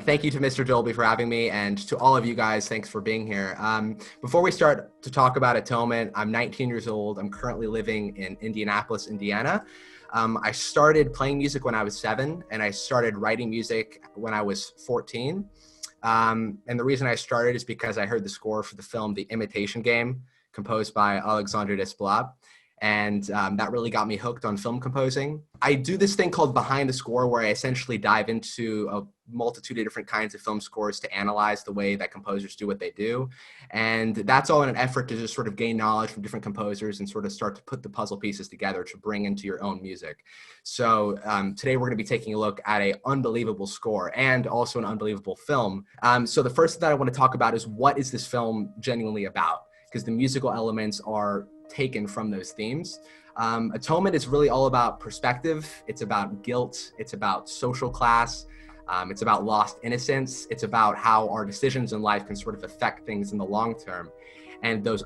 Thank you to Mr. Dolby for having me, and to all of you guys, thanks for being here. Before we start to talk about Atonement, I'm 19 years old. I'm currently living in Indianapolis, Indiana. I started playing music when I was 7, and I started writing music when I was 14. And the reason I started is because I heard the score for the film The Imitation Game, composed by Alexandre Desplat. And that really got me hooked on film composing. I do this thing called Behind the Score, where I essentially dive into a multitude of different kinds of film scores to analyze the way that composers do what they do. And that's all in an effort to just sort of gain knowledge from different composers and sort of start to put the puzzle pieces together to bring into your own music. So today we're gonna be taking a look at an unbelievable score and also an unbelievable film. So the first thing that I wanna talk about is, what is this film genuinely about? Because the musical elements are taken from those themes. Atonement is really all about perspective. It's about guilt. It's about social class. It's about lost innocence. It's about how our decisions in life can sort of affect things in the long term, and those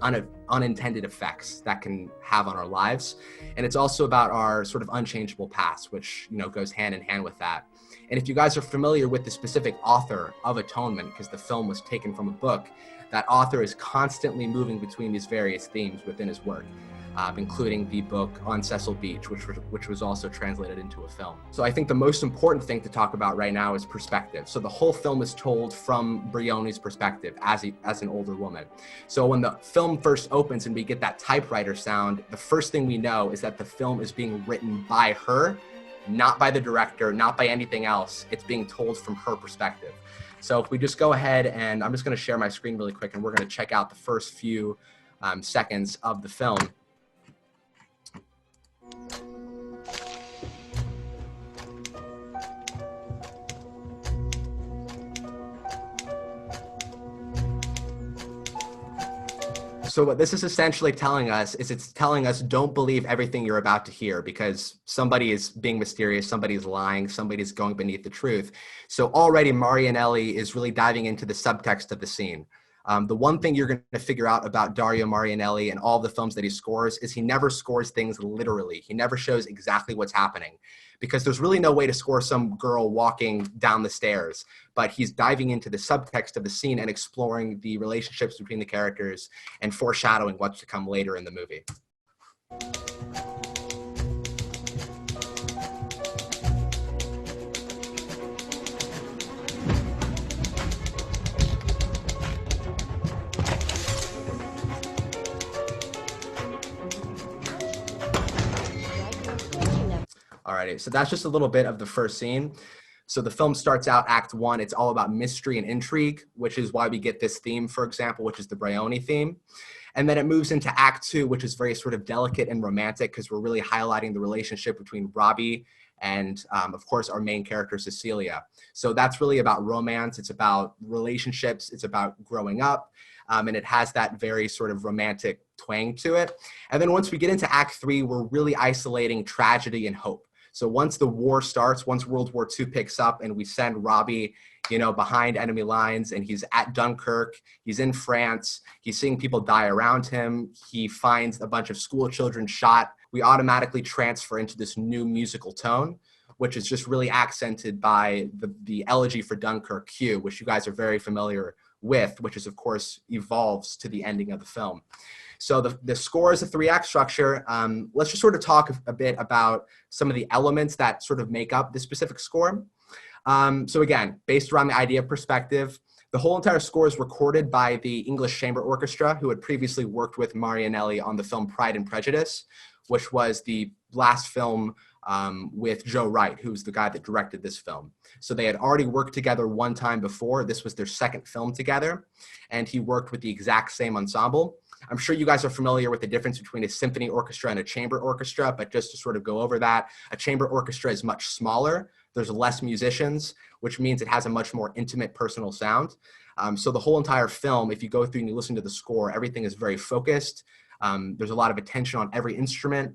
unintended effects that can have on our lives. And it's also about our sort of unchangeable past, which goes hand in hand with that. And if you guys are familiar with the specific author of Atonement, because the film was taken from a book, that author is constantly moving between these various themes within his work, including the book On Cecil Beach, which was also translated into a film. So I think the most important thing to talk about right now is perspective. So the whole film is told from Brioni's perspective as an older woman. So when the film first opens and we get that typewriter sound, the first thing we know is that the film is being written by her, not by the director, not by anything else. It's being told from her perspective. So if we just go ahead, and I'm just going to share my screen really quick, and we're going to check out the first few seconds of the film. So what this is essentially telling us is, it's telling us, don't believe everything you're about to hear, because somebody is being mysterious, somebody is lying, somebody is going beneath the truth. So already Marianelli is really diving into the subtext of the scene. The one thing you're going to figure out about Dario Marianelli and all the films that he scores is he never scores things literally. He never shows exactly what's happening, because there's really no way to score some girl walking down the stairs, but he's diving into the subtext of the scene and exploring the relationships between the characters and foreshadowing what's to come later in the movie. Alrighty, so that's just a little bit of the first scene. So the film starts out Act 1. It's all about mystery and intrigue, which is why we get this theme, for example, which is the Brioni theme. And then it moves into Act 2, which is very sort of delicate and romantic, because we're really highlighting the relationship between Robbie and, of course, our main character, Cecilia. So that's really about romance. It's about relationships. It's about growing up. And it has that very sort of romantic twang to it. And then once we get into Act 3, we're really isolating tragedy and hope. So once the war starts, once World War II picks up and we send Robbie, behind enemy lines, and he's at Dunkirk, he's in France, he's seeing people die around him, he finds a bunch of school children shot, we automatically transfer into this new musical tone, which is just really accented by the elegy for Dunkirk cue, which you guys are very familiar with, which is, of course, evolves to the ending of the film. So the score is a 3-act structure. Let's just sort of talk a bit about some of the elements that sort of make up this specific score. So again, based around the idea of perspective, the whole entire score is recorded by the English Chamber Orchestra, who had previously worked with Marianelli on the film Pride and Prejudice, which was the last film with Joe Wright, who's the guy that directed this film. So they had already worked together one time before. This was their second film together, and he worked with the exact same ensemble. I'm sure you guys are familiar with the difference between a symphony orchestra and a chamber orchestra, but just to sort of go over that, a chamber orchestra is much smaller. There's less musicians, which means it has a much more intimate personal sound. So the whole entire film, if you go through and you listen to the score, everything is very focused. There's a lot of attention on every instrument,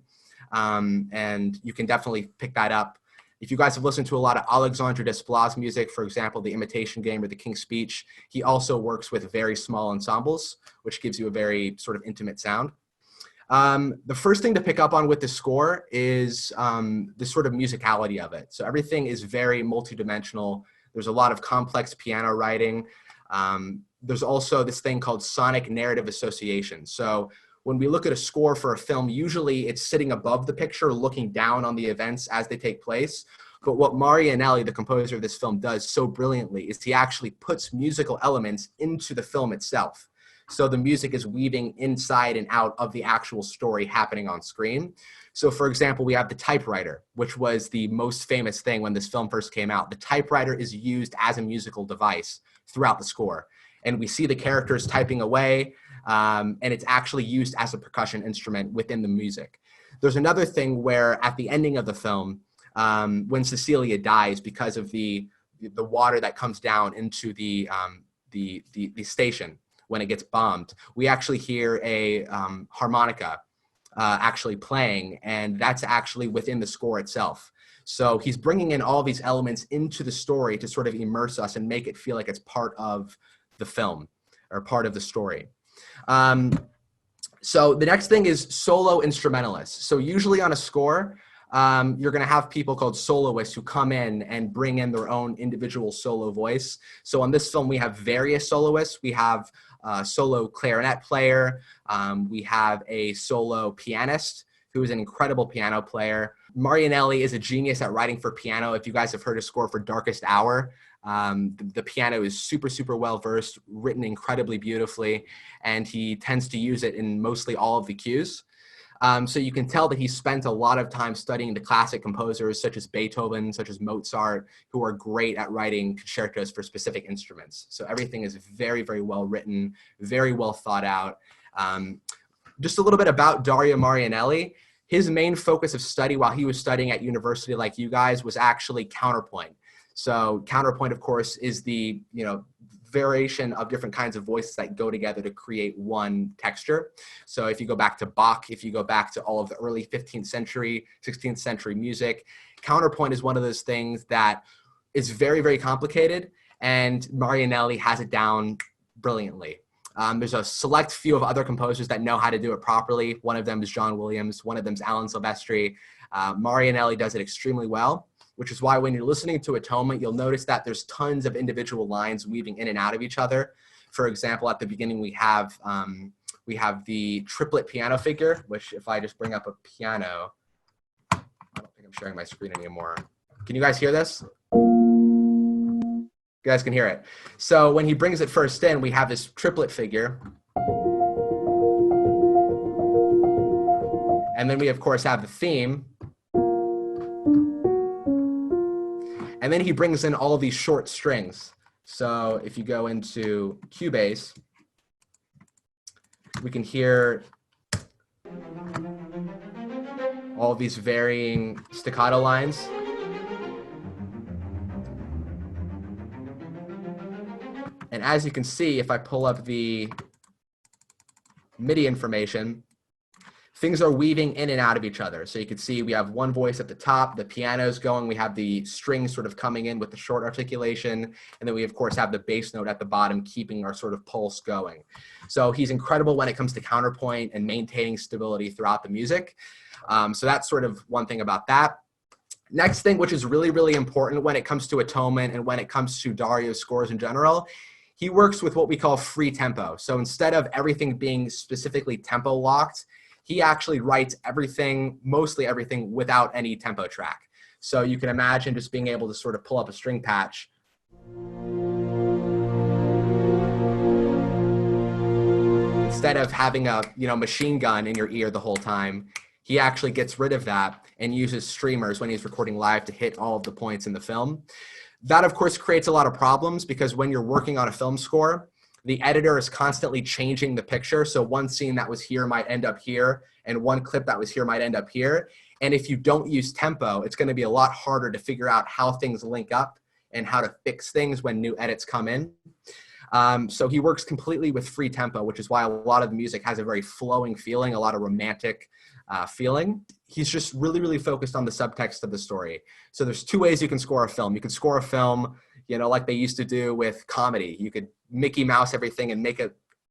and you can definitely pick that up. If you guys have listened to a lot of Alexandre Desplat's music, for example, The Imitation Game or The King's Speech, he also works with very small ensembles, which gives you a very sort of intimate sound. The first thing to pick up on with the score is the sort of musicality of it. So everything is very multidimensional. There's a lot of complex piano writing. There's also this thing called sonic narrative association. So when we look at a score for a film, usually it's sitting above the picture, looking down on the events as they take place. But what Marianelli, the composer of this film, does so brilliantly is he actually puts musical elements into the film itself. So the music is weaving inside and out of the actual story happening on screen. So for example, we have the typewriter, which was the most famous thing when this film first came out. The typewriter is used as a musical device throughout the score. And we see the characters typing away, and it's actually used as a percussion instrument within the music. There's another thing where at the ending of the film, when Cecilia dies because of the water that comes down into the station when it gets bombed, we actually hear a harmonica actually playing, and that's actually within the score itself. So he's bringing in all these elements into the story to sort of immerse us and make it feel like it's part of the film or part of the story. So the next thing is solo instrumentalists. So usually on a score, you're going to have people called soloists who come in and bring in their own individual solo voice. So on this film, we have various soloists. We have a solo clarinet player. We have a solo pianist who is an incredible piano player. Marianelli is a genius at writing for piano. If you guys have heard a score for Darkest Hour, the piano is super, super well versed, written incredibly beautifully, and he tends to use it in mostly all of the cues. So you can tell that he spent a lot of time studying the classic composers such as Beethoven, such as Mozart, who are great at writing concertos for specific instruments. So everything is very, very well written, very well thought out. Just a little bit about Dario Marianelli. His main focus of study while he was studying at university like you guys was actually counterpoint. So counterpoint, of course, is the variation of different kinds of voices that go together to create one texture. So if you go back to Bach, if you go back to all of the early 15th century, 16th century music, counterpoint is one of those things that is very, very complicated, and Marianelli has it down brilliantly. There's a select few of other composers that know how to do it properly. One of them is John Williams. One of them is Alan Silvestri. Marianelli does it extremely well, which is why when you're listening to Atonement, you'll notice that there's tons of individual lines weaving in and out of each other. For example, at the beginning, we have the triplet piano figure, which if I just bring up a piano, I don't think I'm sharing my screen anymore. Can you guys hear this? You guys can hear it. So when he brings it first in, we have this triplet figure. And then we, of course, have the theme. And then he brings in all of these short strings. So if you go into Cubase, we can hear all these varying staccato lines. And as you can see, if I pull up the MIDI information, things are weaving in and out of each other. So you can see we have one voice at the top, the piano's going, we have the strings sort of coming in with the short articulation, and then we of course have the bass note at the bottom keeping our sort of pulse going. So he's incredible when it comes to counterpoint and maintaining stability throughout the music. So that's sort of one thing about that. Next thing, which is really, really important when it comes to Atonement and when it comes to Dario's scores in general, he works with what we call free tempo. So instead of everything being specifically tempo locked, he actually writes everything, mostly everything, without any tempo track. So you can imagine just being able to sort of pull up a string patch. Instead of having a machine gun in your ear the whole time, he actually gets rid of that and uses streamers when he's recording live to hit all of the points in the film. That, of course, creates a lot of problems because when you're working on a film score, the editor is constantly changing the picture. So one scene that was here might end up here, and one clip that was here might end up here. And if you don't use tempo, it's going to be a lot harder to figure out how things link up and how to fix things when new edits come in. So he works completely with free tempo, which is why a lot of the music has a very flowing feeling, a lot of romantic feeling. He's just really, really focused on the subtext of the story. So there's two ways you can score a film. You can score a film, like they used to do with comedy. You could Mickey Mouse everything and make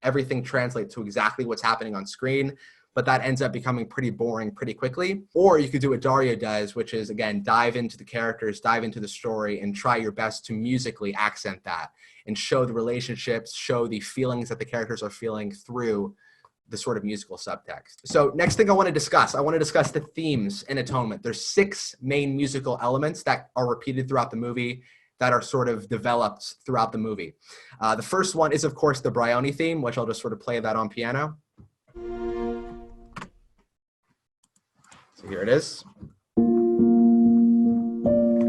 everything translate to exactly what's happening on screen. but that ends up becoming pretty boring pretty quickly. Or you could do what Dario does, which is, again, dive into the characters, dive into the story, and try your best to musically accent that and show the relationships, show the feelings that the characters are feeling through the sort of musical subtext. So next thing I want to discuss the themes in Atonement. There's 6 main musical elements that are repeated throughout the movie that are sort of developed throughout the movie. The first one is, of course, the Brioni theme, which I'll just sort of play that on piano. So here it is. And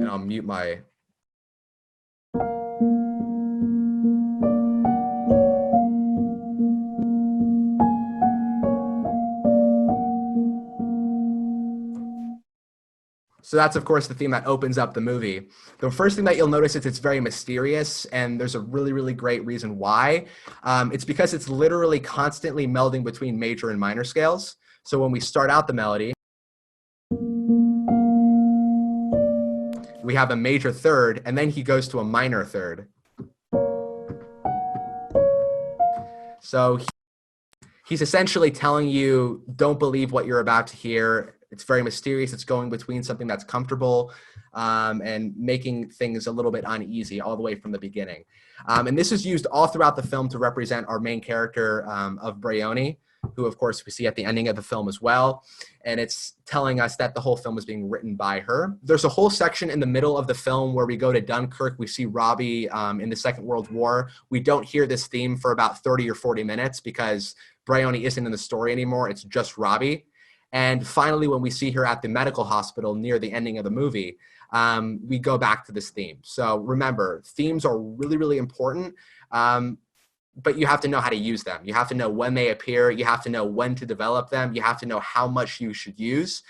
I'll mute my... So that's, of course, the theme that opens up the movie. The first thing that you'll notice is it's very mysterious, and there's a really, really great reason why. It's because it's literally constantly melding between major and minor scales. So when we start out the melody, we have a major third, and then he goes to a minor third. So he's essentially telling you, don't believe what you're about to hear. It's very mysterious. It's going between something that's comfortable and making things a little bit uneasy all the way from the beginning. And this is used all throughout the film to represent our main character of Brioni, who, of course, we see at the ending of the film as well. And it's telling us that the whole film is being written by her. There's a whole section in the middle of the film where we go to Dunkirk. We see Robbie in the Second World War. We don't hear this theme for about 30 or 40 minutes because Brioni isn't in the story anymore. It's just Robbie. And finally, when we see her at the medical hospital near the ending of the movie, we go back to this theme. So remember, themes are really, really important, but you have to know how to use them. You have to know when they appear. You have to know when to develop them. You have to know how much you should use.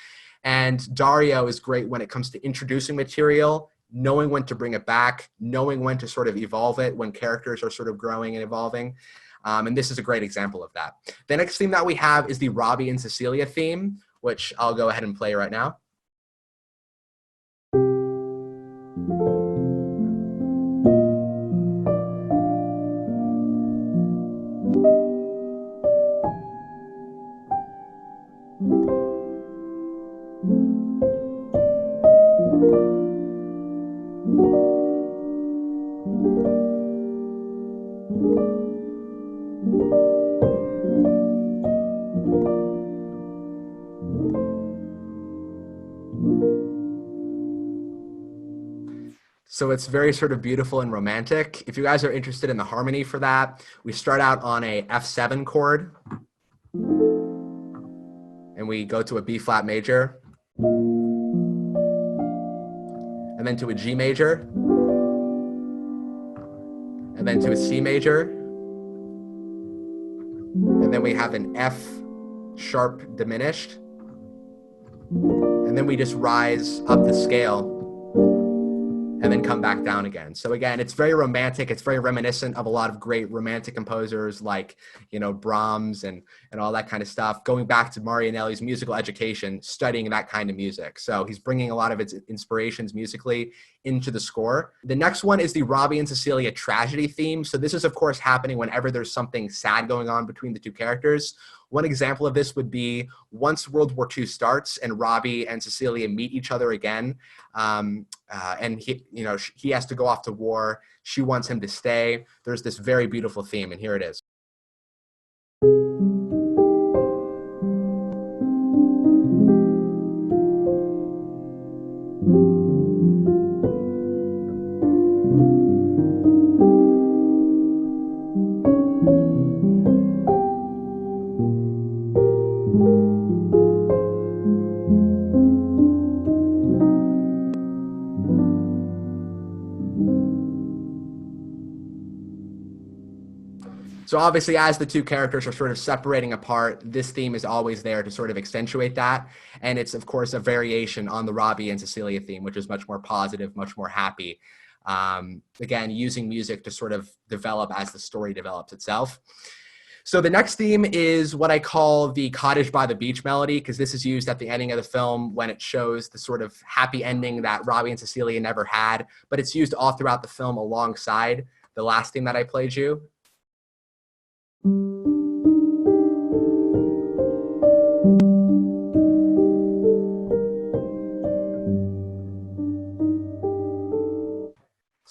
And Dario is great when it comes to introducing material, knowing when to bring it back, knowing when to sort of evolve it when characters are sort of growing and evolving. And this is a great example of that. The next theme that we have is the Robbie and Cecilia theme, which I'll go ahead and play right now. So it's very sort of beautiful and romantic. If you guys are interested in the harmony for that, we start out on a F7 chord, and we go to a B flat major, and then to a G major, and then to a C major, and then we have an F sharp diminished, and then we just rise up the scale and then come back down again. So again, it's very romantic. It's very reminiscent of a lot of great romantic composers like, you know, Brahms and all that kind of stuff, going back to Marianelli's musical education, studying that kind of music. So he's bringing a lot of its inspirations musically into the score. The next one is the Robbie and Cecilia tragedy theme. So this is, of course, happening whenever there's something sad going on between the two characters. One example of this would be once World War II starts and Robbie and Cecilia meet each other again, and he has to go off to war. She wants him to stay. There's this very beautiful theme, and here it is. So obviously, as the two characters are sort of separating apart, this theme is always there to sort of accentuate that. And it's, of course, a variation on the Robbie and Cecilia theme, which is much more positive, much more happy. Again, using music to sort of develop as the story develops itself. So the next theme is what I call the Cottage by the Beach melody, because this is used at the ending of the film when it shows the sort of happy ending that Robbie and Cecilia never had. But it's used all throughout the film alongside the last theme that I played you.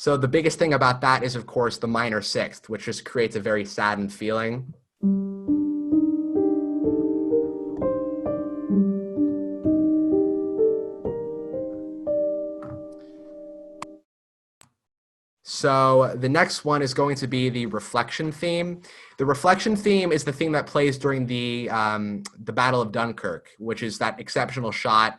So the biggest thing about that is, of course, the minor sixth, which just creates a very saddened feeling. So the next one is going to be the reflection theme. The reflection theme is the theme that plays during the Battle of Dunkirk, which is that exceptional shot.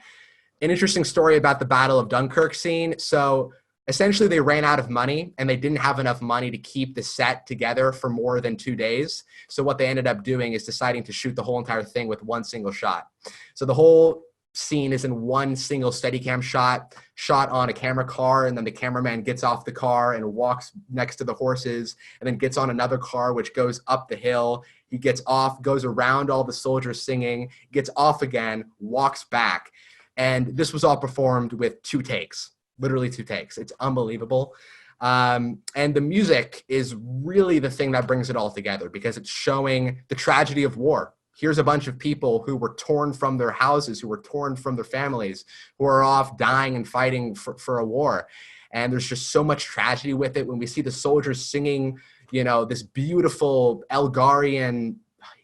An interesting story about the Battle of Dunkirk scene. So essentially they ran out of money and they didn't have enough money to keep the set together for more than 2 days. So what they ended up doing is deciding to shoot the whole entire thing with one single shot. So the whole scene is in one single Steadicam shot on a camera car, and then the cameraman gets off the car and walks next to the horses, and then gets on another car which goes up the hill. He gets off, goes around all the soldiers singing, gets off again, walks back. And this was all performed with 2 takes, literally 2 takes. It's unbelievable. And the music is really the thing that brings it all together, because it's showing the tragedy of war. Here's a bunch of people who were torn from their houses, who were torn from their families, who are off dying and fighting for a war. And there's just so much tragedy with it. When we see the soldiers singing, you know, this beautiful Elgarian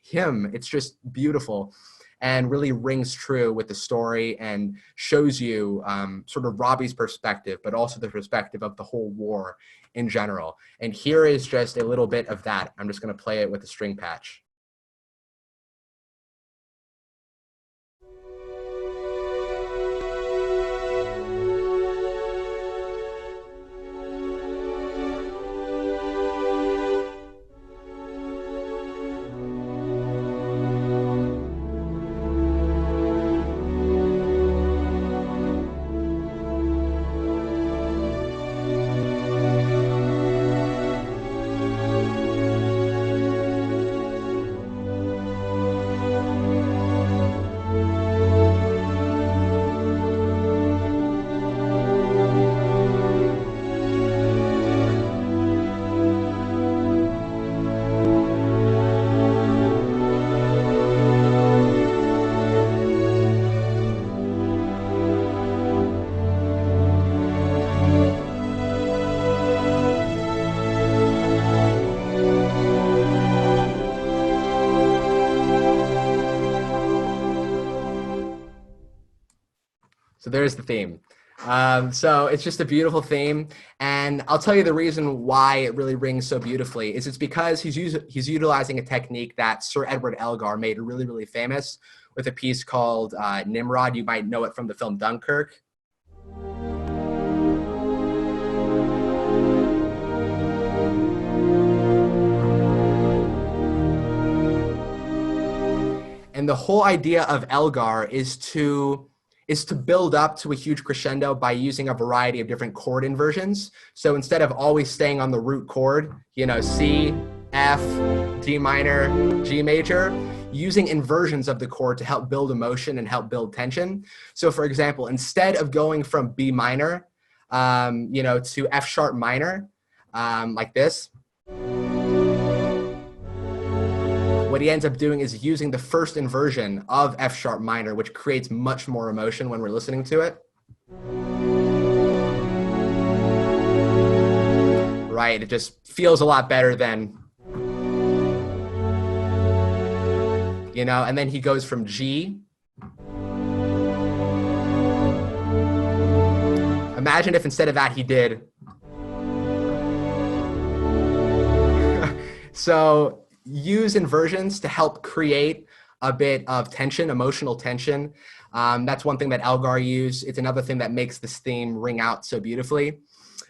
hymn, it's just beautiful and really rings true with the story and shows you sort of Robbie's perspective, but also the perspective of the whole war in general. And here is just a little bit of that. I'm just going to play it with a string patch. So there's the theme. So it's just a beautiful theme. And I'll tell you the reason why it really rings so beautifully is it's because he's utilizing a technique that Sir Edward Elgar made really, really famous with a piece called Nimrod. You might know it from the film Dunkirk. And the whole idea of Elgar is to build up to a huge crescendo by using a variety of different chord inversions. So instead of always staying on the root chord, you know, C, F, D minor, G major, using inversions of the chord to help build emotion and help build tension. So for example, instead of going from B minor, you know, to F sharp minor, like this, what he ends up doing is using the first inversion of F sharp minor, which creates much more emotion when we're listening to it. Right, it just feels a lot better than, you know, and then he goes from G. Imagine if instead of that he did. So use inversions to help create a bit of tension, emotional tension. That's one thing that Elgar used. It's another thing that makes this theme ring out so beautifully.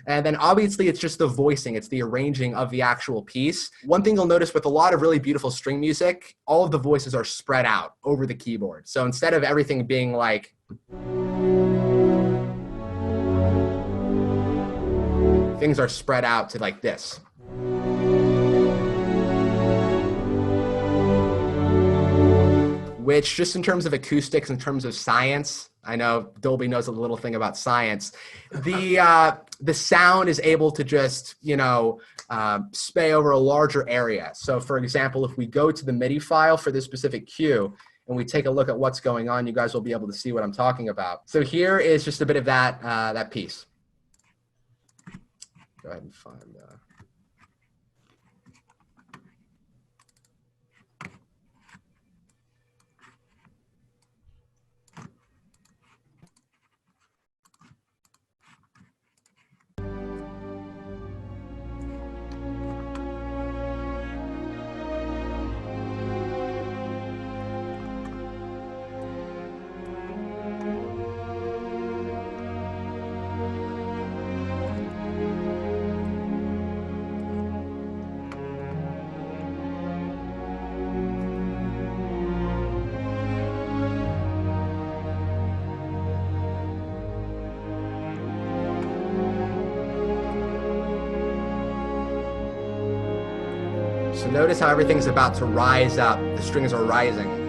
And then obviously it's just the voicing, it's the arranging of the actual piece. One thing you'll notice with a lot of really beautiful string music, all of the voices are spread out over the keyboard. So instead of everything being like, things are spread out to like this. Which just in terms of acoustics, in terms of science, I know Dolby knows a little thing about science, the sound is able to just, you know, spay over a larger area. So for example, if we go to the MIDI file for this specific cue, and we take a look at what's going on, you guys will be able to see what I'm talking about. So here is just a bit of that, that piece. go ahead and find So notice how everything's about to rise up. The strings are rising.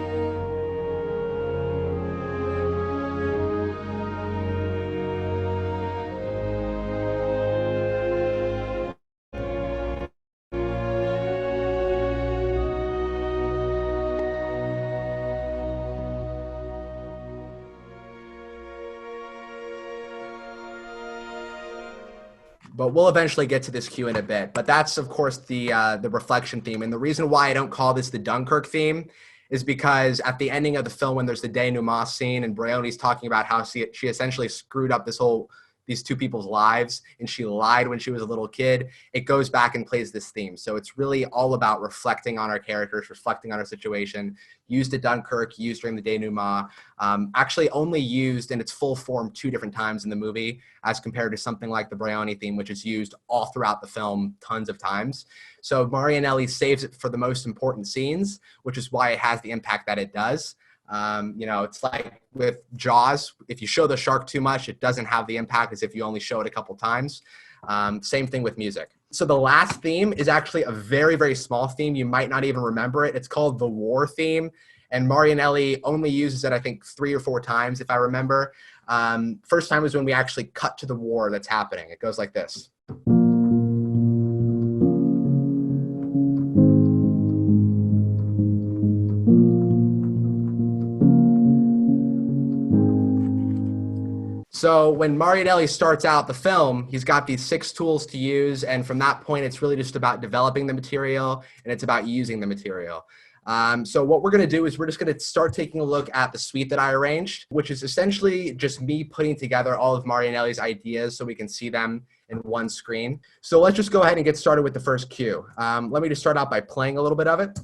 But we'll eventually get to this cue in a bit. But that's, of course, the reflection theme. And the reason why I don't call this the Dunkirk theme is because at the ending of the film, when there's the denouement scene and Brioni's talking about how she essentially screwed up these two people's lives and she lied when she was a little kid, it goes back and plays this theme. So it's really all about reflecting on our characters, reflecting on our situation, used at Dunkirk, used during the denouement, actually only used in its full form 2 different times in the movie as compared to something like the Brioni theme, which is used all throughout the film tons of times. So Marianelli saves it for the most important scenes, which is why it has the impact that it does. You know, it's like with Jaws, if you show the shark too much, it doesn't have the impact as if you only show it a couple times. Same thing with music. So the last theme is actually a very, very small theme. You might not even remember it. It's called the War theme. And Marianelli only uses it, I think, 3 or 4 times, if I remember. First time was when we actually cut to the war that's happening. It goes like this. So when Marianelli starts out the film, he's got these 6 tools to use. And from that point, it's really just about developing the material and it's about using the material. So what we're going to do is we're just going to start taking a look at the suite that I arranged, which is essentially just me putting together all of Marianelli's ideas so we can see them in one screen. So let's just go ahead and get started with the first cue. Let me just start out by playing a little bit of it.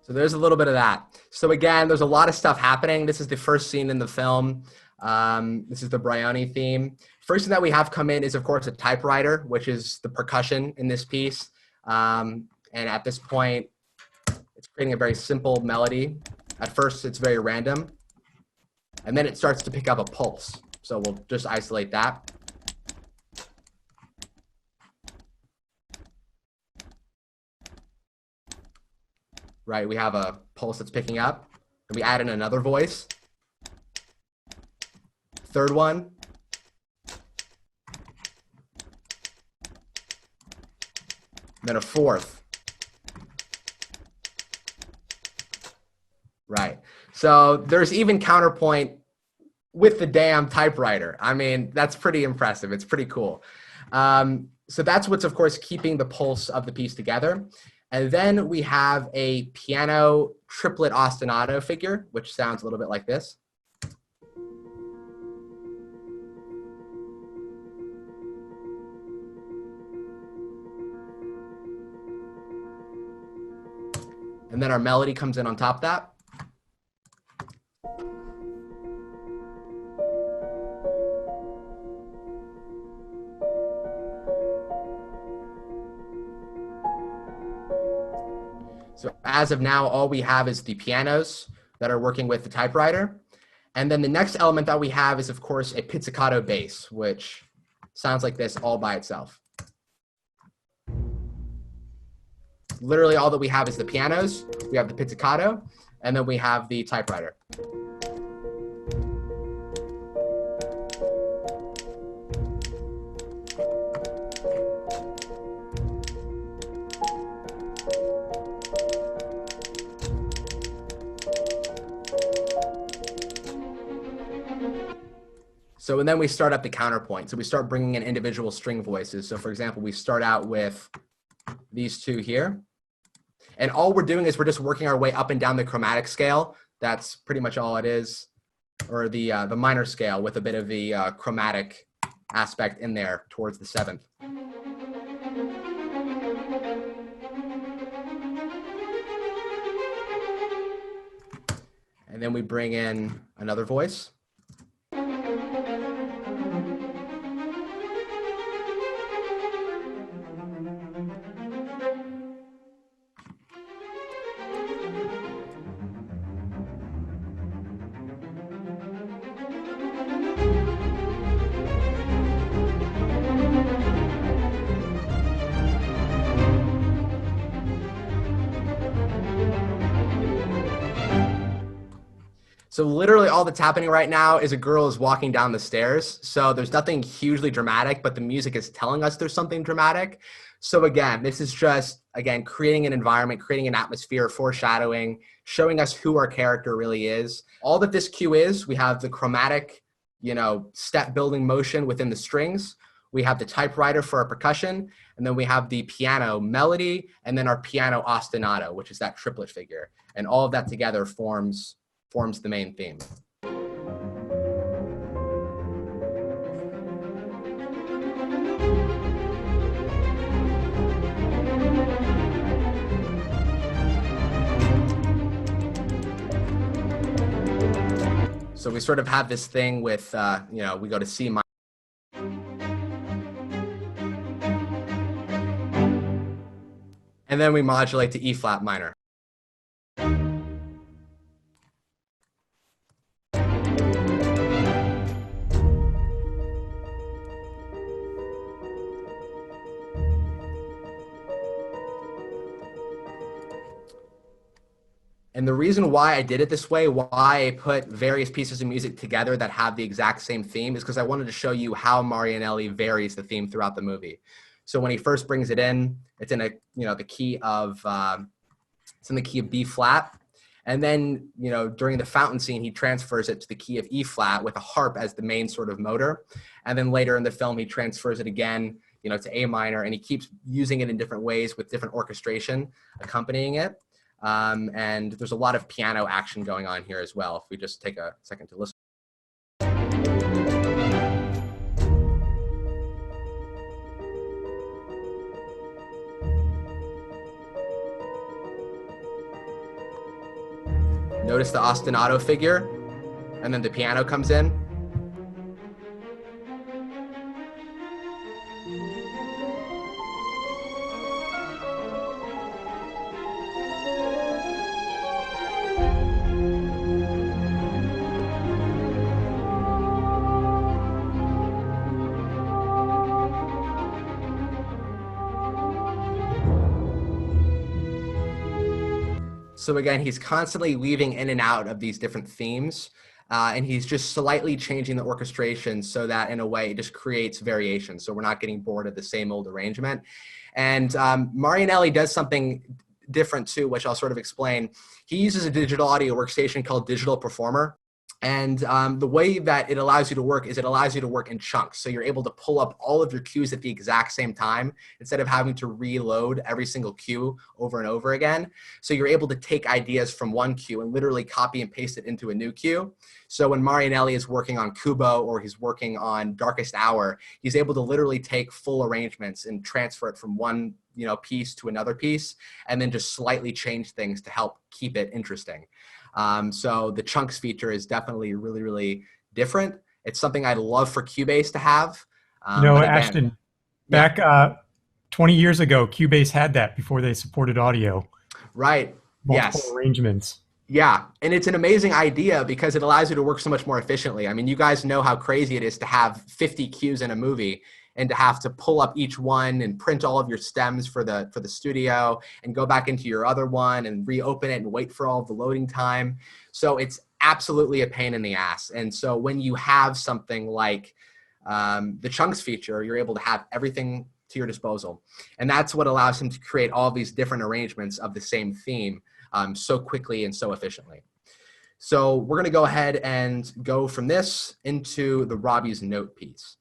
So there's a little bit of that. So again, there's a lot of stuff happening. This is the first scene in the film. This is the Brioni theme. First thing that we have come in is, of course, a typewriter, which is the percussion in this piece. And at this point, it's creating a very simple melody. At first, it's very random. And then it starts to pick up a pulse. So we'll just isolate that. Right, we have a pulse that's picking up. And we add in another voice. Third one. Then a fourth. Right. So there's even counterpoint with the damn typewriter. I mean, that's pretty impressive. It's pretty cool. So that's what's, of course, keeping the pulse of the piece together. And then we have a piano triplet ostinato figure, which sounds a little bit like this. And then our melody comes in on top of that. So as of now, all we have is the pianos that are working with the typewriter. And then the next element that we have is, of course, a pizzicato bass, which sounds like this all by itself. Literally all that we have is the pianos, we have the pizzicato, and then we have the typewriter. So, and then we start up the counterpoint. So we start bringing in individual string voices. So for example, we start out with these two here. And all we're doing is we're just working our way up and down the chromatic scale. That's pretty much all it is. Or the minor scale with a bit of the chromatic aspect in there towards the seventh. And then we bring in another voice. So literally all that's happening right now is a girl is walking down the stairs. So there's nothing hugely dramatic, but the music is telling us there's something dramatic. So again, this is just, again, creating an environment, creating an atmosphere, foreshadowing, showing us who our character really is. All that this cue is, we have the chromatic, step building motion within the strings. We have the typewriter for our percussion, and then we have the piano melody, and then our piano ostinato, which is that triplet figure. And all of that together forms the main theme. So we sort of have this thing with, we go to C minor. And then we modulate to E flat minor. And the reason why I did it this way, why I put various pieces of music together that have the exact same theme, is because I wanted to show you how Marianelli varies the theme throughout the movie. So when he first brings it in, it's in the key of it's in the key of B flat, and then during the fountain scene he transfers it to the key of E flat with a harp as the main sort of motor, and then later in the film he transfers it again to A minor, and he keeps using it in different ways with different orchestration accompanying it. And there's a lot of piano action going on here as well, if we just take a second to listen. Notice the ostinato figure, and then the piano comes in. So again, he's constantly weaving in and out of these different themes, and he's just slightly changing the orchestration so that in a way it just creates variation. So we're not getting bored of the same old arrangement. And Marianelli does something different too, which I'll sort of explain. He uses a digital audio workstation called Digital Performer. And the way that it allows you to work is it allows you to work in chunks. So you're able to pull up all of your cues at the exact same time instead of having to reload every single cue over and over again. So you're able to take ideas from one cue and literally copy and paste it into a new cue. So when Marianelli is working on Kubo or he's working on Darkest Hour, he's able to literally take full arrangements and transfer it from one piece to another piece, and then just slightly change things to help keep it interesting. So the chunks feature is definitely really, really different. It's something I'd love for Cubase to have. Again, Ashton, back 20 years ago, Cubase had that before they supported audio. Right. multiple Yes. arrangements. Yeah, and it's an amazing idea because it allows you to work so much more efficiently. I mean, you guys know how crazy it is to have 50 cues in a movie and to have to pull up each one and print all of your stems for the studio and go back into your other one and reopen it and wait for all of the loading time. So it's absolutely a pain in the ass. And so when you have something like the chunks feature, you're able to have everything to your disposal. And that's what allows him to create all these different arrangements of the same theme so quickly and so efficiently. So we're going to go ahead and go from this into the Robbie's note piece.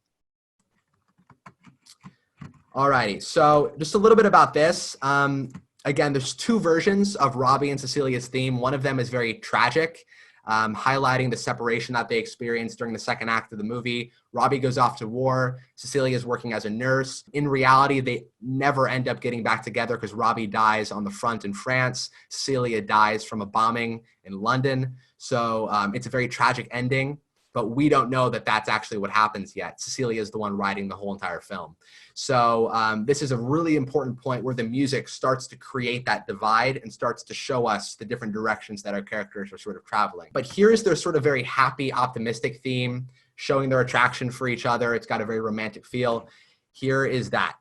Alrighty, so just a little bit about this. Again, there's two versions of Robbie and Cecilia's theme. One of them is very tragic, highlighting the separation that they experienced during the second act of the movie. Robbie goes off to war. Cecilia is working as a nurse. In reality, they never end up getting back together because Robbie dies on the front in France. Cecilia dies from a bombing in London. So it's a very tragic ending, but we don't know that that's actually what happens yet. Cecilia is the one writing the whole entire film. So this is a really important point where the music starts to create that divide and starts to show us the different directions that our characters are sort of traveling. But here's their sort of very happy, optimistic theme, showing their attraction for each other. It's got a very romantic feel. Here is that.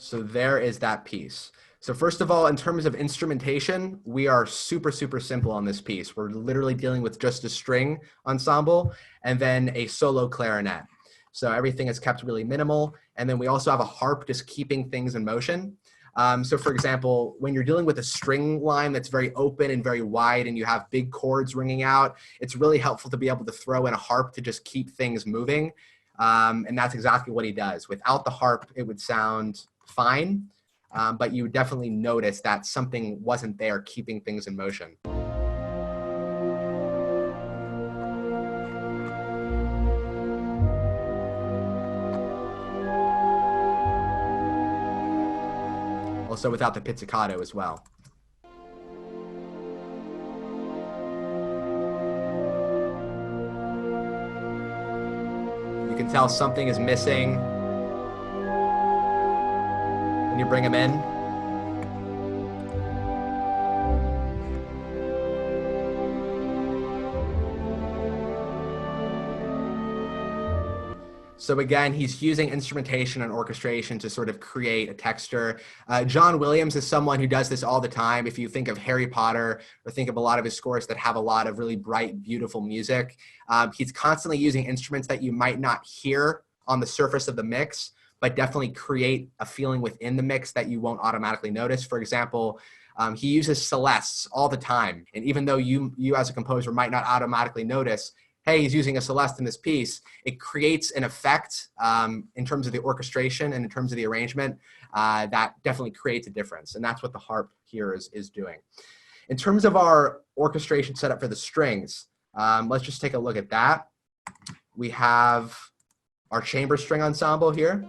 So there is that piece. So first of all, in terms of instrumentation, we are super, super simple on this piece. We're literally dealing with just a string ensemble and then a solo clarinet. So everything is kept really minimal. And then we also have a harp just keeping things in motion. So for example, when you're dealing with a string line that's very open and very wide and you have big chords ringing out, it's really helpful to be able to throw in a harp to just keep things moving. And that's exactly what he does. Without the harp, it would sound fine, but you would definitely notice that something wasn't there keeping things in motion. Also without the pizzicato as well. You can tell something is missing when you bring them in. So again, he's using instrumentation and orchestration to sort of create a texture. John Williams is someone who does this all the time. If you think of Harry Potter or think of a lot of his scores that have a lot of really bright, beautiful music, he's constantly using instruments that you might not hear on the surface of the mix, but definitely create a feeling within the mix that you won't automatically notice. For example, he uses celestes all the time. And even though you as a composer might not automatically notice, hey, he's using a celeste in this piece, it creates an effect in terms of the orchestration and in terms of the arrangement that definitely creates a difference. And that's what the harp here is doing. In terms of our orchestration setup for the strings, let's just take a look at that. We have our chamber string ensemble here.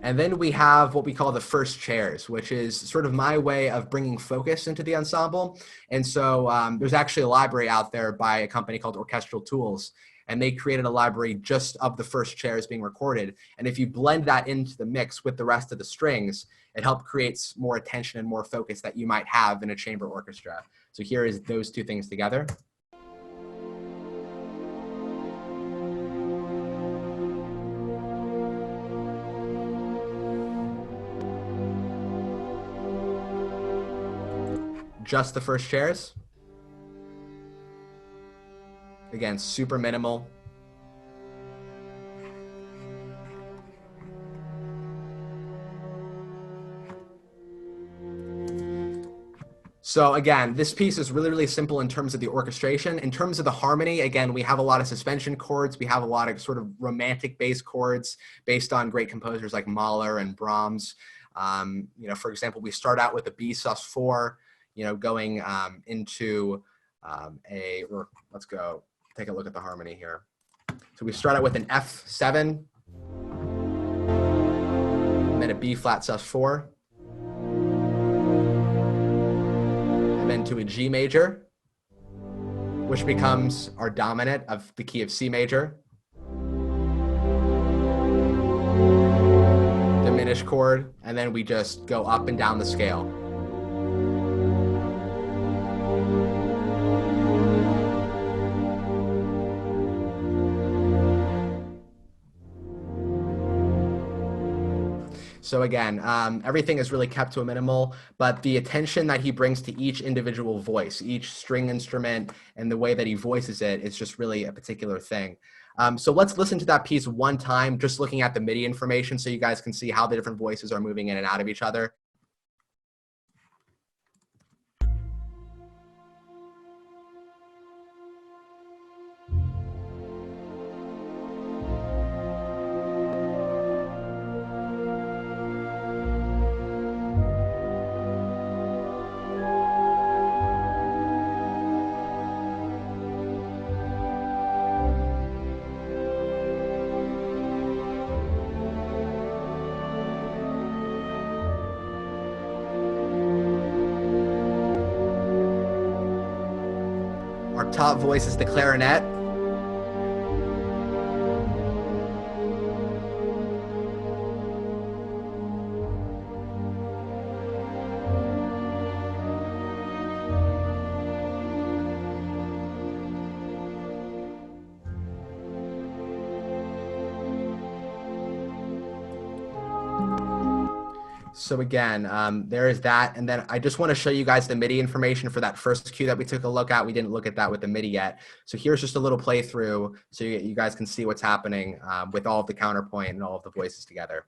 And then we have what we call the first chairs, which is sort of my way of bringing focus into the ensemble. And so there's actually a library out there by a company called Orchestral Tools, and they created a library just of the first chairs being recorded. And if you blend that into the mix with the rest of the strings, it helps create more attention and more focus that you might have in a chamber orchestra. So here is those two things together. just the first chairs. Again, super minimal. So again, this piece is really, really simple in terms of the orchestration. In terms of the harmony, again, we have a lot of suspension chords. We have a lot of sort of romantic bass chords based on great composers like Mahler and Brahms. You know, for example, we start out with a B sus4, you know, going into let's go take a look at the harmony here. So we start out with an F7, and then a B flat sus4. Then to a G major, which becomes our dominant of the key of C major. Diminished chord, and then we just go up and down the scale. So again, everything is really kept to a minimal, but the attention that he brings to each individual voice, each string instrument, and the way that he voices it is just really a particular thing. So let's listen to that piece one time, just looking at the MIDI information so you guys can see how the different voices are moving in and out of each other. Our top voice is the clarinet. So again, there is that. And then I just want to show you guys the MIDI information for that first cue that we took a look at. We didn't look at that with the MIDI yet. So here's just a little playthrough so you guys can see what's happening with all of the counterpoint and all of the voices together.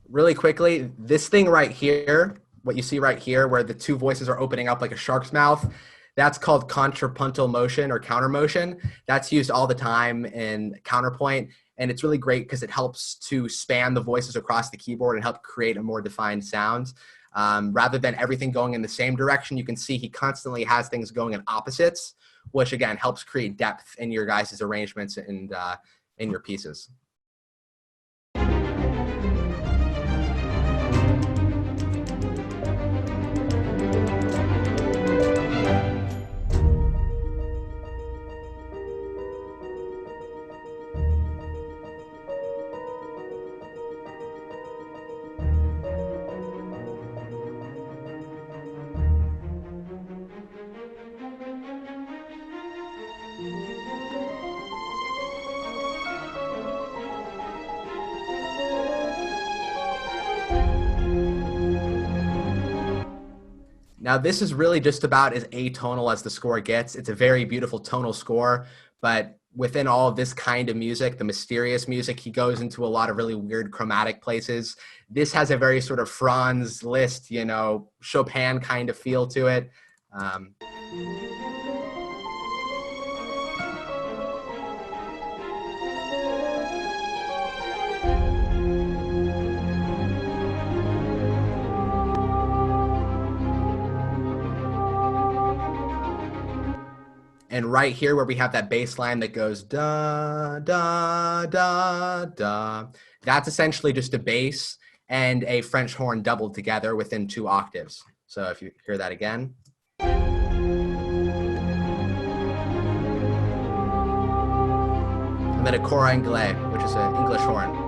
Really quickly, this thing right here, what you see right here, where the two voices are opening up like a shark's mouth, that's called contrapuntal motion or counter motion. That's used all the time in counterpoint, and it's really great because it helps to span the voices across the keyboard and help create a more defined sound. Rather than everything going in the same direction, you can see he constantly has things going in opposites, which again helps create depth in your guys' arrangements and in your pieces. Now, this is really just about as atonal as the score gets. It's a very beautiful tonal score, but within all of this kind of music, the mysterious music, he goes into a lot of really weird chromatic places. This has a very sort of Franz Liszt, you know, Chopin kind of feel to it. And right here where we have that bass line that goes da, da, da, da, that's essentially just a bass and a French horn doubled together within 2 octaves. So if you hear that again. And then a cor anglais, which is an English horn.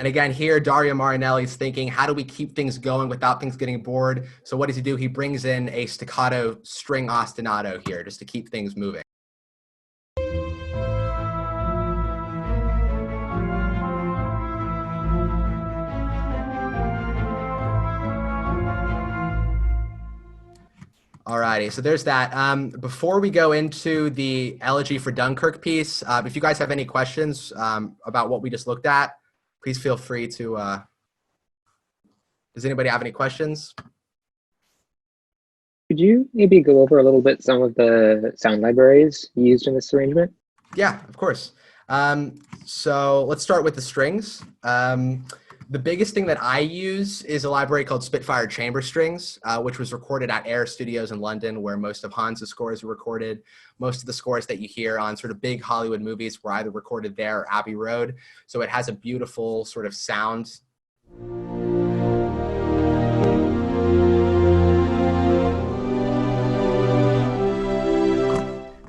And again, here, Dario Marinelli's thinking, how do we keep things going without things getting bored? So what does he do? He brings in a staccato string ostinato here just to keep things moving. Alrighty, so there's that. Before we go into the Elegy for Dunkirk piece, if you guys have any questions about what we just looked at, please feel free to. Does anybody have any questions? Could you maybe go over a little bit some of the sound libraries used in this arrangement? Yeah, of course. So let's start with the strings. The biggest thing that I use is a library called Spitfire Chamber Strings, which was recorded at Air Studios in London, where most of Hans's scores were recorded. Most of the scores that you hear on sort of big Hollywood movies were either recorded there or Abbey Road. So it has a beautiful sort of sound.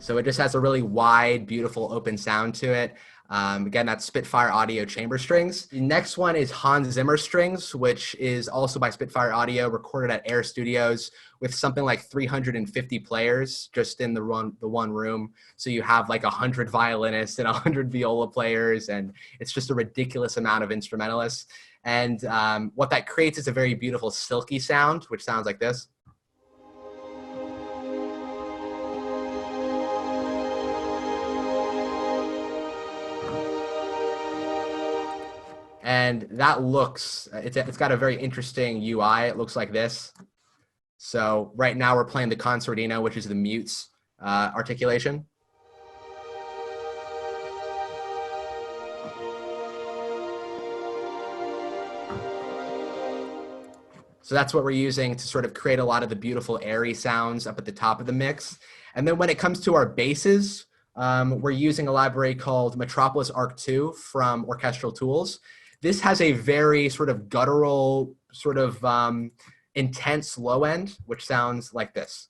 So it just has a really wide, beautiful, open sound to it. Again, that's Spitfire Audio Chamber Strings. The next one is Hans Zimmer Strings, which is also by Spitfire Audio, recorded at Air Studios with something like 350 players just in the one room. So you have like 100 violinists and 100 viola players, and it's just a ridiculous amount of instrumentalists. And what that creates is a very beautiful silky sound, which sounds like this. And that looks, it's got a very interesting UI. It looks like this. So right now we're playing the concertino, which is the mutes articulation. So that's what we're using to sort of create a lot of the beautiful airy sounds up at the top of the mix. And then when it comes to our basses, we're using a library called Metropolis Arc 2 from Orchestral Tools. This has a very sort of guttural, sort of intense low end, which sounds like this.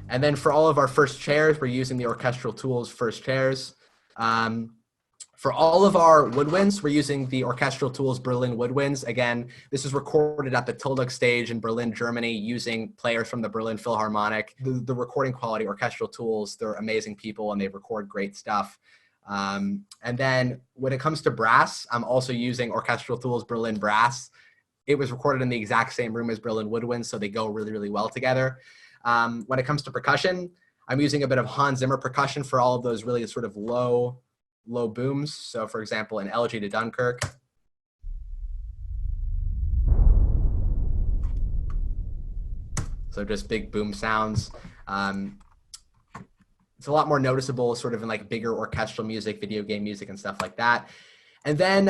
And then for all of our first chairs, we're using the Orchestral Tools first chairs. For all of our woodwinds, we're using the Orchestral Tools Berlin Woodwinds. Again, this is recorded at the Tilduk stage in Berlin, Germany, using players from the Berlin Philharmonic. The recording quality, Orchestral Tools, they're amazing people and they record great stuff. And then when it comes to brass, I'm also using Orchestral Tools Berlin Brass. It was recorded in the exact same room as Berlin Woodwinds, so they go really, really well together. When it comes to percussion, I'm using a bit of Hans Zimmer percussion for all of those really sort of low booms. So for example, in Elegy to Dunkirk. So just big boom sounds. It's a lot more noticeable sort of in like bigger orchestral music, video game music and stuff like that. And then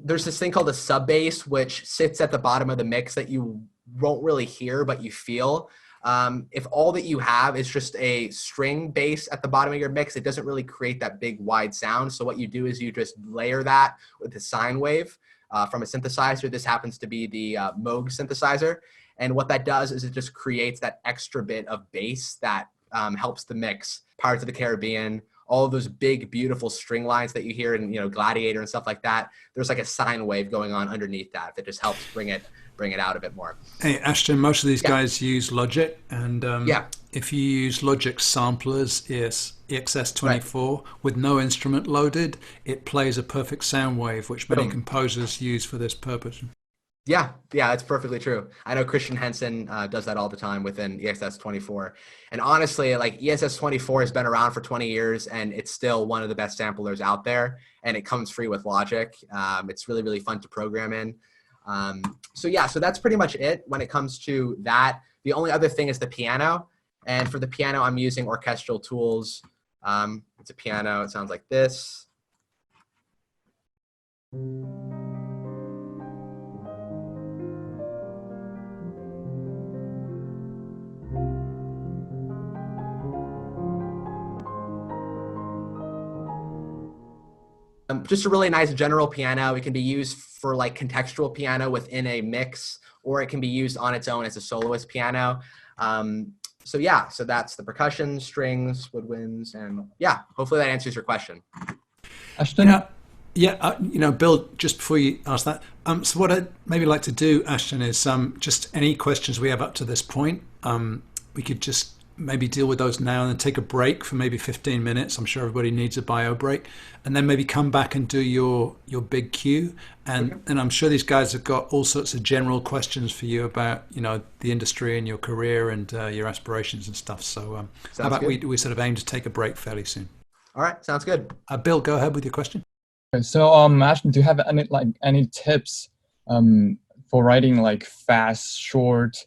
there's this thing called a sub bass, which sits at the bottom of the mix that you won't really hear, but you feel. If all that you have is just a string bass at the bottom of your mix, it doesn't really create that big wide sound. So what you do is you just layer that with a sine wave from a synthesizer. This happens to be the Moog synthesizer. And what that does is it just creates that extra bit of bass that helps the mix. Pirates of the Caribbean, all of those big, beautiful string lines that you hear in, Gladiator and stuff like that. There's like a sine wave going on underneath that just helps bring it out a bit more. Hey, Ashton, most of these guys use Logic, and if you use Logic samplers, EXS24, with no instrument loaded, it plays a perfect sound wave, which many composers use for this purpose. Yeah, it's perfectly true. I know Christian Henson does that all the time within EXS24. And honestly, like EXS24 has been around for 20 years and it's still one of the best samplers out there. And it comes free with Logic. It's really, really fun to program in. So that's pretty much it when it comes to that. The only other thing is the piano. And for the piano, I'm using Orchestral Tools. It's a piano. It sounds like this. Just a really nice general piano. It can be used for like contextual piano within a mix, or it can be used on its own as a soloist piano. So yeah, so that's the percussion, strings, woodwinds, and yeah, hopefully that answers your question. Ashton? Bill, just before you ask that, so what I'd maybe like to do, Ashton, is just any questions we have up to this point, we could just maybe deal with those now and then take a break for maybe 15 minutes. I'm sure everybody needs a bio break, and then maybe come back and do your big cue. And I'm sure these guys have got all sorts of general questions for you about, the industry and your career and your aspirations and stuff. So how about we sort of aim to take a break fairly soon? All right, sounds good. Bill, go ahead with your question. Okay, so Ashton, do you have any tips for writing like fast, short,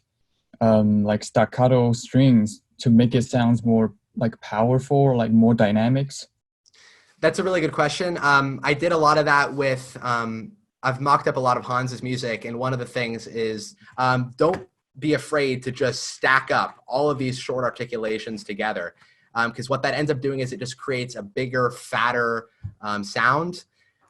like staccato strings to make it sound more like powerful or like more dynamics? That's a really good question. I did a lot of that with, I've mocked up a lot of Hans's music, and one of the things is don't be afraid to just stack up all of these short articulations together, because what that ends up doing is it just creates a bigger, fatter sound.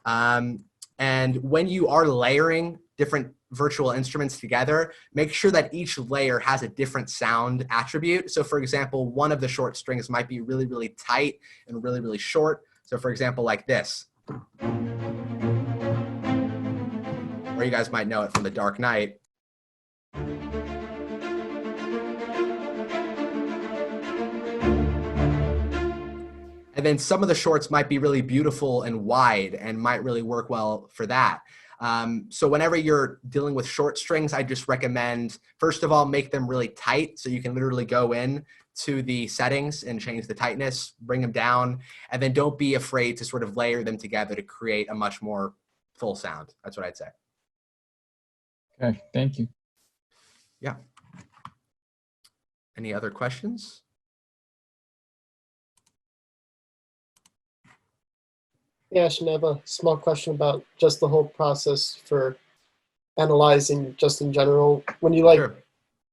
And when you are layering different virtual instruments together, make sure that each layer has a different sound attribute. So for example, one of the short strings might be really, really tight and really, really short. So for example, like this. Or you guys might know it from The Dark Knight. And then some of the shorts might be really beautiful and wide and might really work well for that. So whenever you're dealing with short strings, I just recommend, first of all, make them really tight so you can literally go in to the settings and change the tightness, bring them down, and then don't be afraid to sort of layer them together to create a much more full sound. That's what I'd say. Okay, thank you. Yeah. Any other questions? Yeah, Ashton, I have a small question about just the whole process for analyzing just in general. When you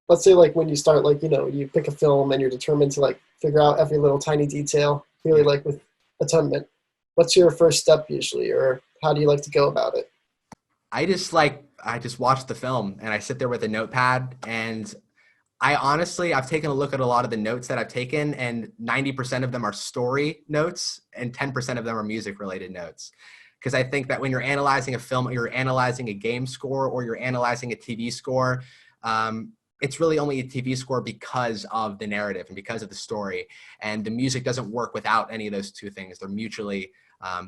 let's say when you start, you pick a film and you're determined to figure out every little tiny detail, really like with Atonement. What's your first step usually, or how do you like to go about it? I just watch the film and I sit there with a notepad, and I've taken a look at a lot of the notes that I've taken, and 90% of them are story notes and 10% of them are music related notes. Because I think that when you're analyzing a film, or you're analyzing a game score, or you're analyzing a TV score, it's really only a TV score because of the narrative and because of the story. And the music doesn't work without any of those two things. They're mutually,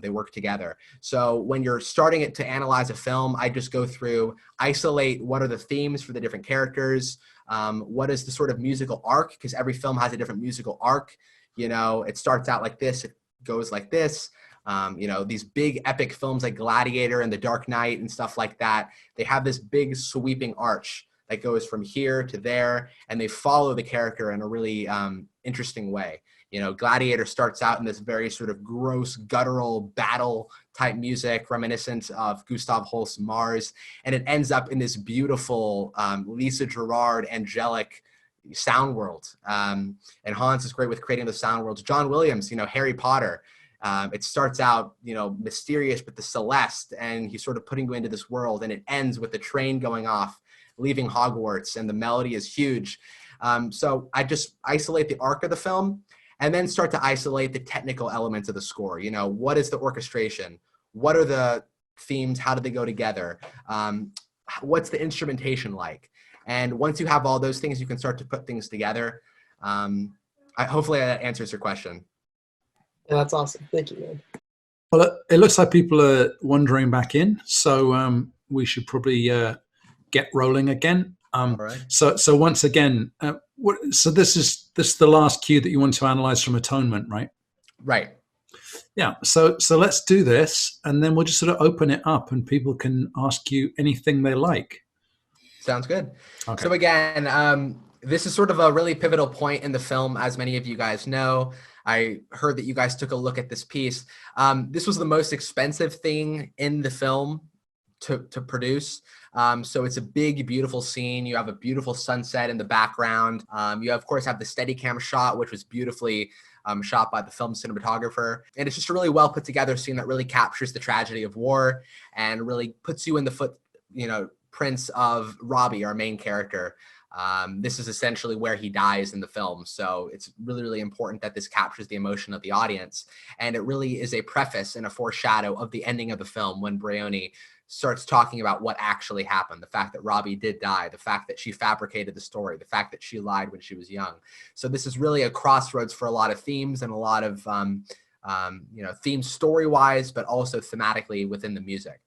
they work together. So when you're starting to analyze a film, I just go through, isolate what are the themes for the different characters, what is the sort of musical arc, because every film has a different musical arc. It starts out like this, it goes like this. These big epic films like Gladiator and The Dark Knight and stuff like that, they have this big sweeping arch that goes from here to there, and they follow the character in a really interesting way. Gladiator starts out in this very sort of gross, guttural battle type music reminiscent of Gustav Holst's Mars, and it ends up in this beautiful Lisa Gerrard angelic sound world. And Hans is great with creating the sound worlds. John Williams, Harry Potter, it starts out, mysterious with the Celeste, and he's sort of putting you into this world, and it ends with the train going off, leaving Hogwarts, and the melody is huge. So I just isolate the arc of the film, and then start to isolate the technical elements of the score. What is the orchestration? What are the themes? How do they go together? What's the instrumentation like? And once you have all those things, you can start to put things together. Hopefully that answers your question. Yeah, that's awesome. Thank you, man. Well, it looks like people are wandering back in, so we should probably get rolling again. All right. So once again, so this is the last cue that you want to analyze from Atonement, right? Right. Yeah. So let's do this, and then we'll just sort of open it up, and people can ask you anything they like. Sounds good. Okay. So again, this is sort of a really pivotal point in the film, as many of you guys know. I heard that you guys took a look at this piece. This was the most expensive thing in the film. to produce. So it's a big, beautiful scene. You have a beautiful sunset in the background. You of course have the Steadicam shot, which was beautifully shot by the film cinematographer. And it's just a really well put together scene that really captures the tragedy of war and really puts you in the prints of Robbie, our main character. This is essentially where he dies in the film. So it's really, really important that this captures the emotion of the audience. And it really is a preface and a foreshadow of the ending of the film when Brioni starts talking about what actually happened, the fact that Robbie did die, the fact that she fabricated the story, the fact that she lied when she was young. So this is really a crossroads for a lot of themes and a lot of themes story-wise, but also thematically within the music.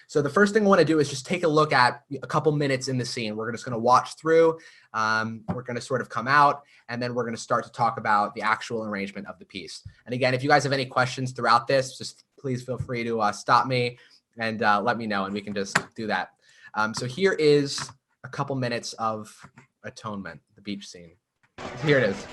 So the first thing I want to do is just take a look at a couple minutes in the scene. We're just going to watch through. We're going to sort of come out, and then we're going to start to talk about the actual arrangement of the piece. And again, if you guys have any questions throughout this, just please feel free to stop me and let me know, and we can just do that. So here is a couple minutes of Atonement, the beach scene. Here it is.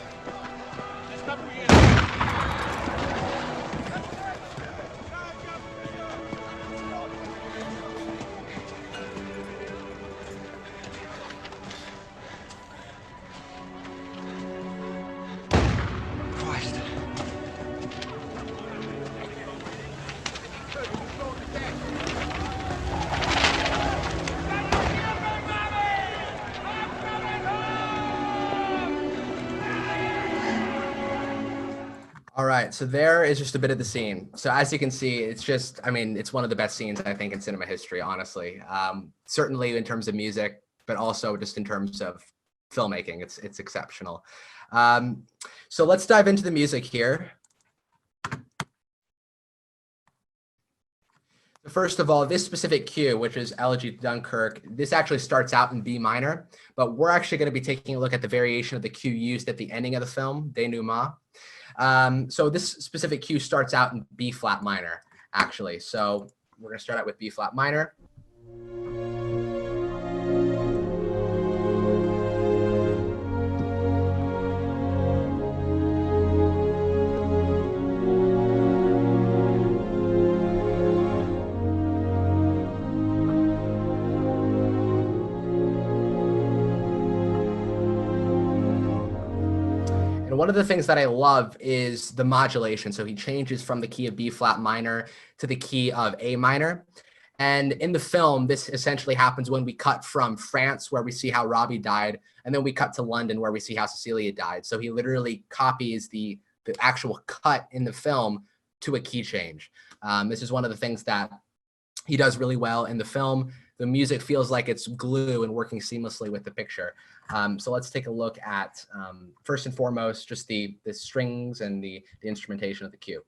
All right, so there is just a bit of the scene. So as you can see, it's just, I mean, it's one of the best scenes, I think, in cinema history, honestly. Certainly in terms of music, but also just in terms of filmmaking, it's exceptional. So let's dive into the music here. First of all, this specific cue, which is Elegy to Dunkirk, this actually starts out in B minor, but we're actually going to be taking a look at the variation of the cue used at the ending of the film, Denouement. So this specific cue starts out in B flat minor, actually. So we're going to start out with B flat minor. One of the things that I love is the modulation. So he changes from the key of B flat minor to the key of A minor. And in the film, this essentially happens when we cut from France, where we see how Robbie died, and then we cut to London, where we see how Cecilia died. So he literally copies the actual cut in the film to a key change. This is one of the things that he does really well in the film. The music feels like it's glue and working seamlessly with the picture. So let's take a look at, first and foremost, just the strings and the instrumentation of the cue.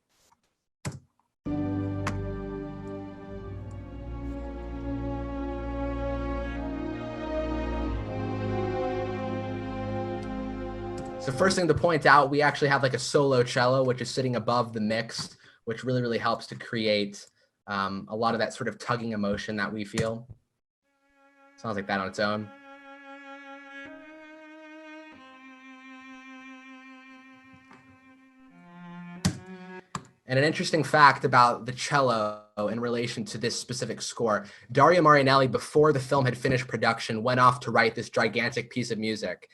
So first thing to point out, we actually have like a solo cello, which is sitting above the mix, which really, really helps to create a lot of that sort of tugging emotion that we feel. Sounds like that on its own. And an interesting fact about the cello in relation to this specific score, Dario Marianelli, before the film had finished production, went off to write this gigantic piece of music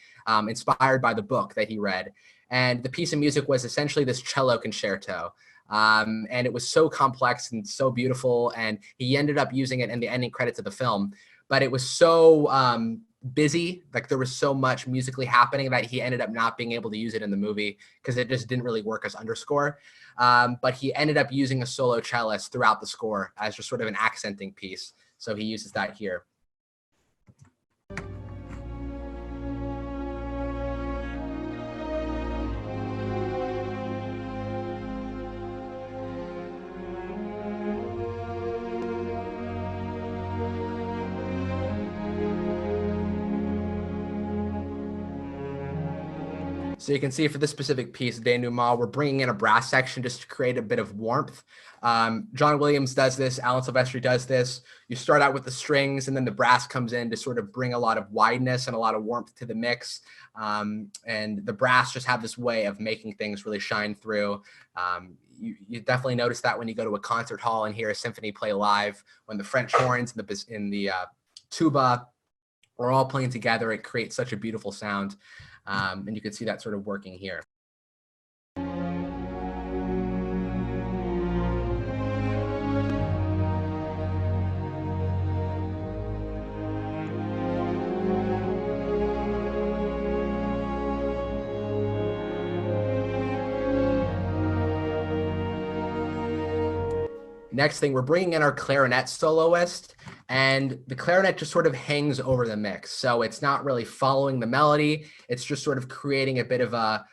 inspired by the book that he read. And the piece of music was essentially this cello concerto. And it was so complex and so beautiful. And he ended up using it in the ending credits of the film. But it was so busy, like there was so much musically happening that he ended up not being able to use it in the movie because it just didn't really work as underscore. But he ended up using a solo cellist throughout the score as just sort of an accenting piece. So he uses that here. So you can see for this specific piece, Denouement, we're bringing in a brass section just to create a bit of warmth. John Williams does this, Alan Silvestri does this. You start out with the strings and then the brass comes in to sort of bring a lot of wideness and a lot of warmth to the mix. And the brass just have this way of making things really shine through. You definitely notice that when you go to a concert hall and hear a symphony play live, when the French horns and the tuba are all playing together, it creates such a beautiful sound. And you can see that sort of working here. Next thing, we're bringing in our clarinet soloist, and the clarinet just sort of hangs over the mix. So it's not really following the melody. It's just sort of creating a bit of a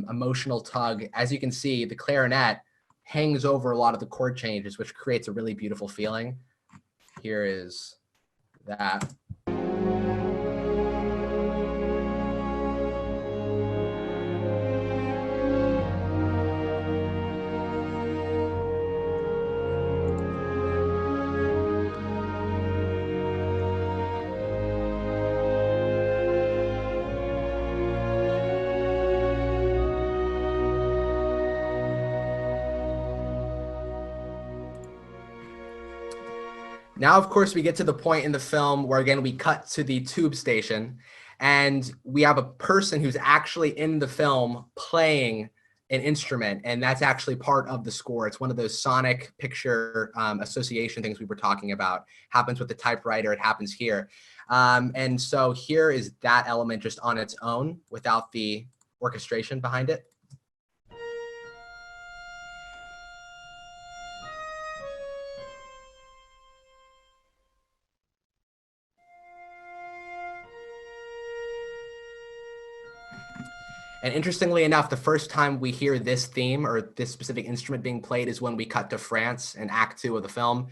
emotional tug. As you can see, the clarinet hangs over a lot of the chord changes, which creates a really beautiful feeling. Here is that. Now, of course, we get to the point in the film where, again, we cut to the tube station and we have a person who's actually in the film playing an instrument, and that's actually part of the score. It's one of those sonic picture association things we were talking about. Happens with the typewriter, it happens here. And so here is that element just on its own without the orchestration behind it. And interestingly enough, the first time we hear this theme or this specific instrument being played is when we cut to France in Act 2 of the film.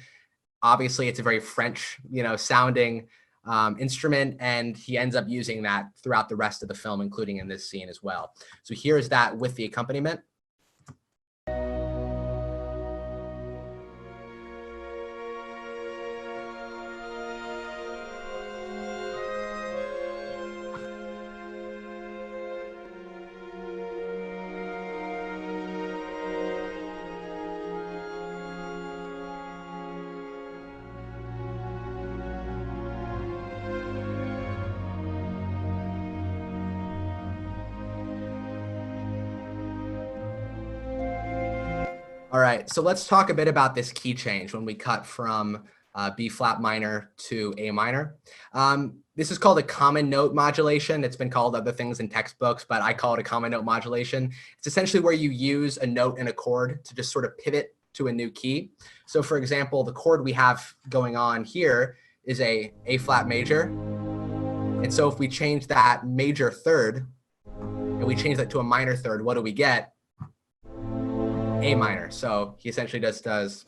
Obviously, it's a very French, sounding instrument, and he ends up using that throughout the rest of the film, including in this scene as well. So here's that with the accompaniment. All right, so let's talk a bit about this key change when we cut from B flat minor to A minor. This is called a common note modulation. It's been called other things in textbooks, but I call it a common note modulation. It's essentially where you use a note and a chord to just sort of pivot to a new key. So for example, the chord we have going on here is a flat major. And so if we change that major third and we change that to a minor third, what do we get? A minor. So he essentially just does.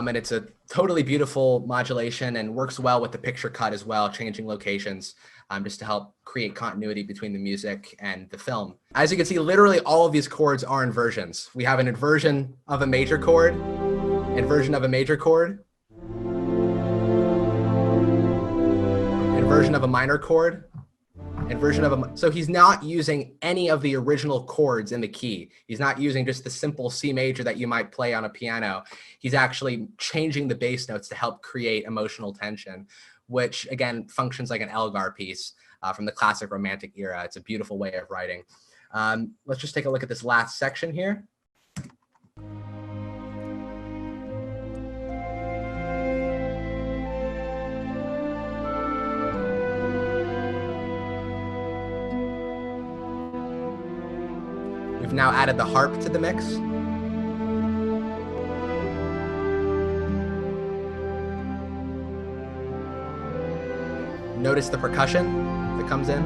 And it's a totally beautiful modulation and works well with the picture cut as well, changing locations just to help create continuity between the music and the film. As you can see, literally all of these chords are inversions. We have an inversion of a major chord, inversion of a major chord, inversion of a minor chord, inversion of a, so he's not using any of the original chords in the key. He's not using just the simple C major that you might play on a piano. He's actually changing the bass notes to help create emotional tension, which again functions like an Elgar piece from the classic romantic era. It's a beautiful way of writing. Let's just take a look at this last section here. We've now added the harp to the mix. Notice the percussion that comes in.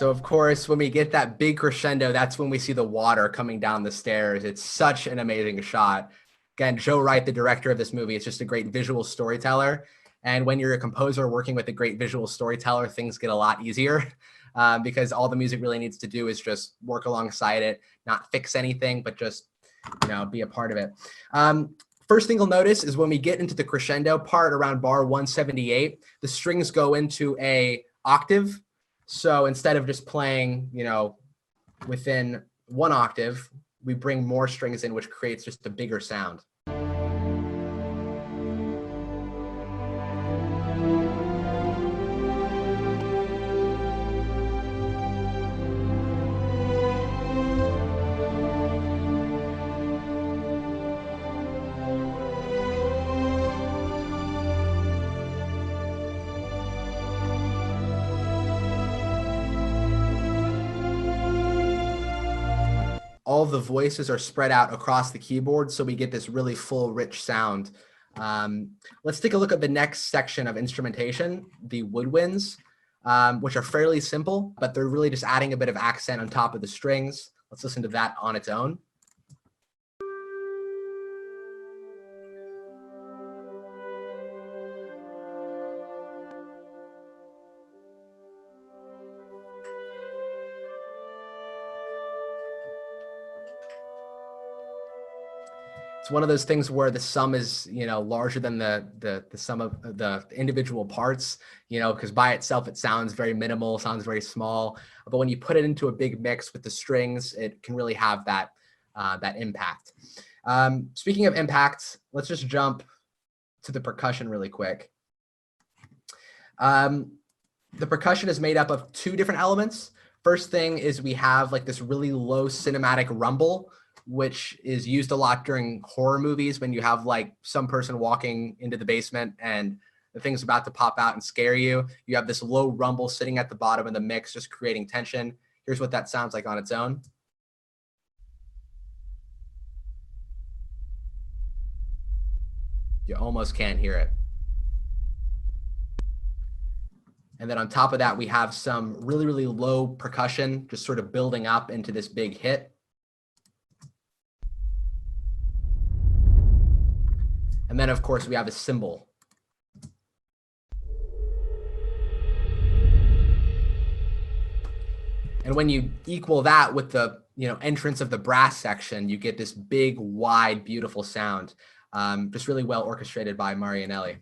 So of course, when we get that big crescendo, that's when we see the water coming down the stairs. It's such an amazing shot. Again, Joe Wright, the director of this movie, is just a great visual storyteller. And when you're a composer working with a great visual storyteller, things get a lot easier because all the music really needs to do is just work alongside it, not fix anything, but just, you know, be a part of it. First thing you'll notice is when we get into the crescendo part around bar 178, the strings go into a octave. So instead of just playing, you know, within one octave, we bring more strings in, which creates just a bigger sound. All the voices are spread out across the keyboard, so we get this really full, rich sound. Let's take a look at the next section of instrumentation, the woodwinds, which are fairly simple, but they're really just adding a bit of accent on top of the strings. Let's listen to that on its own. It's one of those things where the sum is, you know, larger than the sum of the individual parts, you know, because by itself it sounds very minimal, sounds very small. But when you put it into a big mix with the strings, it can really have that that impact. Speaking of impact, let's just jump to the percussion really quick. The percussion is made up of two different elements. First thing is we have like this really low cinematic rumble, which is used a lot during horror movies when you have like some person walking into the basement and the thing's about to pop out and scare you. You have this low rumble sitting at the bottom of the mix, just creating tension. Here's what that sounds like on its own. You almost can't hear it. And then on top of that, we have some really, really low percussion, just sort of building up into this big hit. And then, of course, we have a cymbal. And when you equal that with the, you know, entrance of the brass section, you get this big, wide, beautiful sound, just really well orchestrated by Marianelli.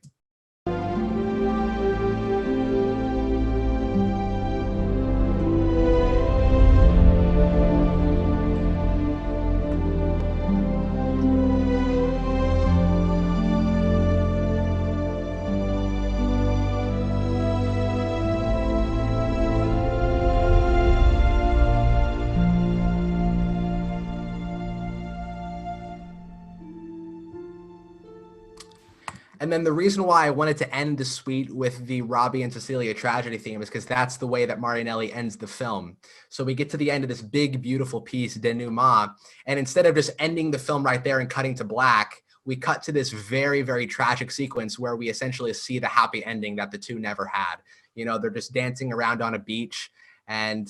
And then the reason why I wanted to end the suite with the Robbie and Cecilia tragedy theme is because that's the way that Marianelli ends the film. So we get to the end of this big, beautiful piece, Denouement, and instead of just ending the film right there and cutting to black, we cut to this very, very tragic sequence where we essentially see the happy ending that the two never had. You know, they're just dancing around on a beach, and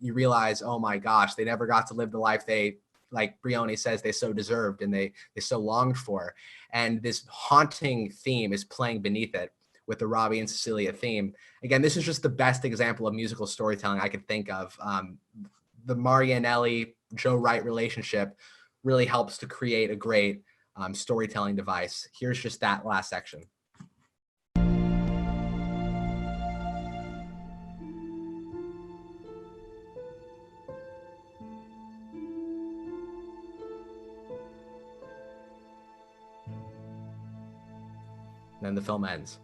you realize, oh my gosh, they never got to live the life they, like Brioni says, they so deserved and they so longed for. And this haunting theme is playing beneath it with the Robbie and Cecilia theme. Again, this is just the best example of musical storytelling I could think of. The Marianelli-Joe Wright relationship really helps to create a great storytelling device. Here's just that last section. Then the film ends.